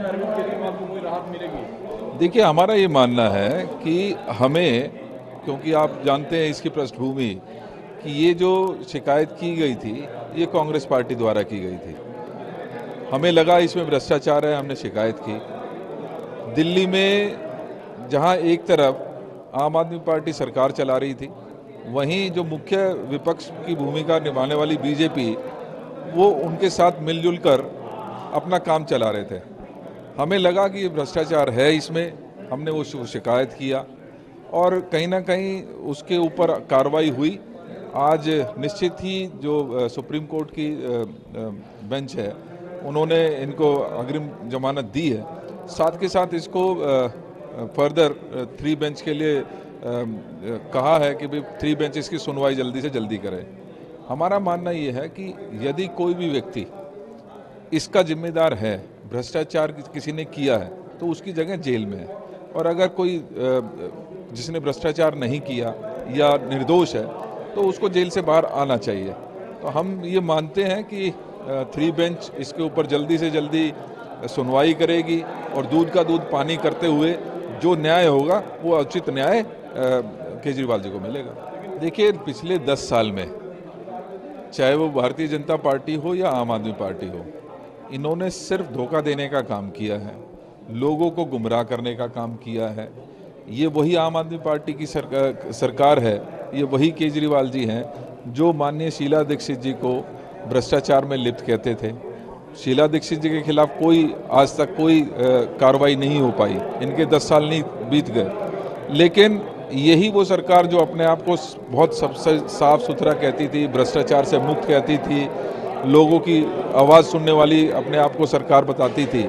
अरविंद केजरीवाल को कोई राहत मिलेगी? देखिए, हमारा ये मानना है कि हमें, क्योंकि आप जानते हैं इसकी पृष्ठभूमि कि ये जो शिकायत की गई थी ये कांग्रेस पार्टी द्वारा की गई थी। हमें लगा इसमें भ्रष्टाचार है, हमने शिकायत की। दिल्ली में जहां एक तरफ आम आदमी पार्टी सरकार चला रही थी, वहीं जो मुख्य विपक्ष की भूमिका निभाने वाली बीजेपी, वो उनके साथ मिलजुल कर अपना काम चला रहे थे। हमें लगा कि ये भ्रष्टाचार है इसमें, हमने वो शिकायत किया और कहीं ना कहीं उसके ऊपर कार्रवाई हुई। आज निश्चित ही जो सुप्रीम कोर्ट की बेंच है, उन्होंने इनको अग्रिम जमानत दी है। साथ के साथ इसको फर्दर 3 बेंच के लिए कहा है कि भाई 3 बेंच इसकी सुनवाई जल्दी से जल्दी करे। हमारा मानना ये है कि यदि कोई भी व्यक्ति इसका जिम्मेदार है, भ्रष्टाचार किसी ने किया है, तो उसकी जगह जेल में है। और अगर कोई जिसने भ्रष्टाचार नहीं किया या निर्दोष है, तो उसको जेल से बाहर आना चाहिए। तो हम ये मानते हैं कि 3 बेंच इसके ऊपर जल्दी से जल्दी सुनवाई करेगी और दूध का दूध पानी करते हुए जो न्याय होगा वो उचित न्याय केजरीवाल जी को मिलेगा। देखिए, पिछले 10 साल में चाहे वो भारतीय जनता पार्टी हो या आम आदमी पार्टी हो, इन्होंने सिर्फ धोखा देने का काम किया है, लोगों को गुमराह करने का काम किया है। ये वही आम आदमी पार्टी की सरकार है, ये वही केजरीवाल जी हैं जो माननीय शीला दीक्षित जी को भ्रष्टाचार में लिप्त कहते थे। शीला दीक्षित जी के खिलाफ आज तक कोई कार्रवाई नहीं हो पाई, इनके 10 साल नहीं बीत गए। लेकिन यही वो सरकार जो अपने आप को बहुत सबसे साफ सुथरा कहती थी, भ्रष्टाचार से मुक्त कहती थी, लोगों की आवाज़ सुनने वाली अपने आप को सरकार बताती थी,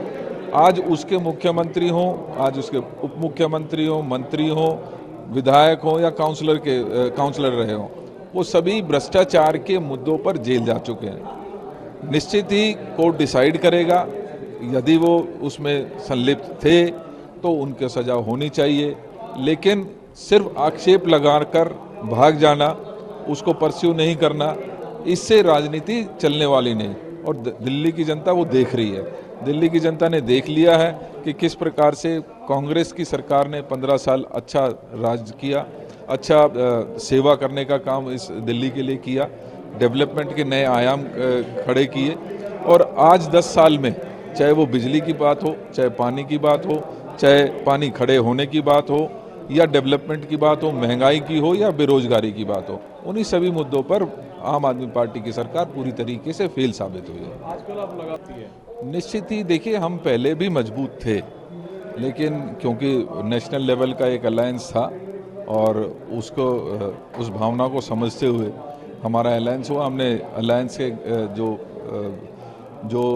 आज उसके मुख्यमंत्री हों, आज उसके उप मुख्यमंत्री हों, मंत्री हों, विधायक हों या काउंसलर रहे हों, वो सभी भ्रष्टाचार के मुद्दों पर जेल जा चुके हैं। निश्चित ही कोर्ट डिसाइड करेगा, यदि वो उसमें संलिप्त थे तो उनके सजा होनी चाहिए। लेकिन सिर्फ आक्षेप लगाकर भाग जाना, उसको परस्यू नहीं करना, इससे राजनीति चलने वाली नहीं। और दिल्ली की जनता वो देख रही है। दिल्ली की जनता ने देख लिया है कि किस प्रकार से कांग्रेस की सरकार ने 15 साल अच्छा राज किया, अच्छा सेवा करने का काम इस दिल्ली के लिए किया, डेवलपमेंट के नए आयाम खड़े किए। और आज 10 साल में चाहे वो बिजली की बात हो, चाहे पानी की बात हो, चाहे पानी खड़े होने की बात हो या डेवलपमेंट की बात हो, महंगाई की हो या बेरोजगारी की बात हो, उन्हीं सभी मुद्दों पर आम आदमी पार्टी की सरकार पूरी तरीके से फेल साबित हुई है। आजकल आप लगाती है निश्चित ही, देखिए, हम पहले भी मजबूत थे, लेकिन क्योंकि नेशनल लेवल का एक अलायंस था और उसको उस भावना को समझते हुए हमारा अलायंस हुआ। हमने अलायंस के जो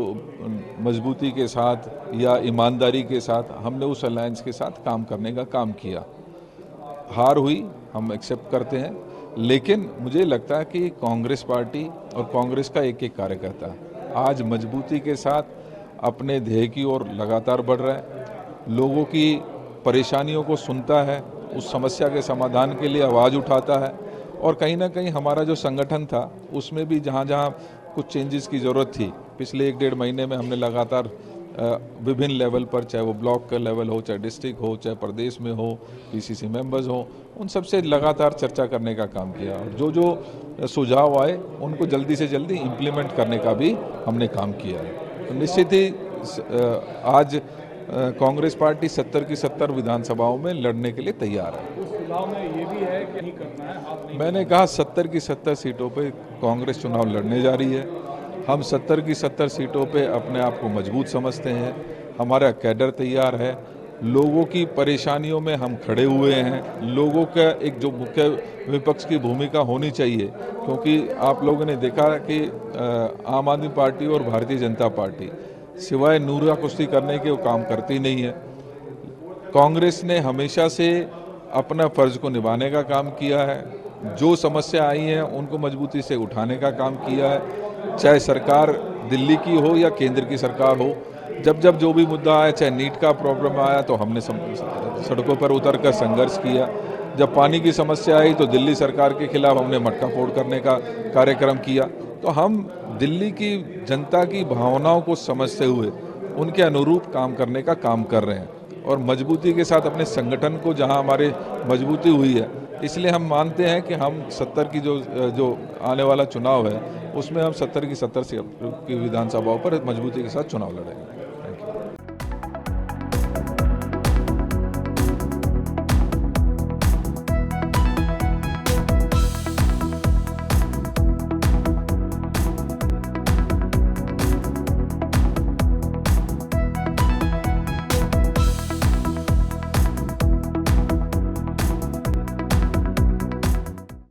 मजबूती के साथ या ईमानदारी के साथ हमने उस अलायंस के साथ काम करने का काम किया। हार हुई, हम एक्सेप्ट करते हैं, लेकिन मुझे लगता है कि कांग्रेस पार्टी और कांग्रेस का एक एक कार्यकर्ता आज मजबूती के साथ अपने ध्येय की ओर लगातार बढ़ रहा है, लोगों की परेशानियों को सुनता है, उस समस्या के समाधान के लिए आवाज़ उठाता है। और कहीं ना कहीं हमारा जो संगठन था उसमें भी जहाँ जहाँ कुछ चेंजेस की ज़रूरत थी, पिछले 1-1.5 महीने में हमने लगातार विभिन्न लेवल पर, चाहे वो ब्लॉक का लेवल हो, चाहे डिस्ट्रिक्ट हो, चाहे प्रदेश में हो, पीसीसी मेंबर्स हो, उन सबसे लगातार चर्चा करने का काम किया। और जो जो सुझाव आए उनको जल्दी से जल्दी इम्प्लीमेंट करने का भी हमने काम किया है। तो निश्चित ही आज कांग्रेस पार्टी 70 की 70 विधानसभाओं में लड़ने के लिए तैयार है। उस चुनाव में ये भी है कि नहीं करना है, आप नहीं। मैंने कहा 70 की 70 सीटों पे कांग्रेस चुनाव लड़ने जा रही है। हम 70 की 70 सीटों पे अपने आप को मजबूत समझते हैं, हमारा कैडर तैयार है, लोगों की परेशानियों में हम खड़े हुए हैं। लोगों का एक जो मुख्य विपक्ष की भूमिका होनी चाहिए, क्योंकि आप लोगों ने देखा कि आम आदमी पार्टी और भारतीय जनता पार्टी सिवाय नूरा कुश्ती करने के वो काम करती नहीं है। कांग्रेस ने हमेशा से अपना फर्ज को निभाने का काम किया है, जो समस्या आई हैं उनको मजबूती से उठाने का काम किया है, चाहे सरकार दिल्ली की हो या केंद्र की सरकार हो। जब जब जो भी मुद्दा आया, चाहे नीट का प्रॉब्लम आया तो हमने सड़कों पर उतर कर संघर्ष किया। जब पानी की समस्या आई तो दिल्ली सरकार के खिलाफ हमने मटका फोड़ करने का कार्यक्रम किया। तो हम दिल्ली की जनता की भावनाओं को समझते हुए उनके अनुरूप काम करने का काम कर रहे हैं और मजबूती के साथ अपने संगठन को, जहां हमारे मजबूती हुई है, इसलिए हम मानते हैं कि हम 70 की जो आने वाला चुनाव है उसमें हम 70 की 70 सीट की विधानसभाओं पर मजबूती के साथ चुनाव लड़ेंगे।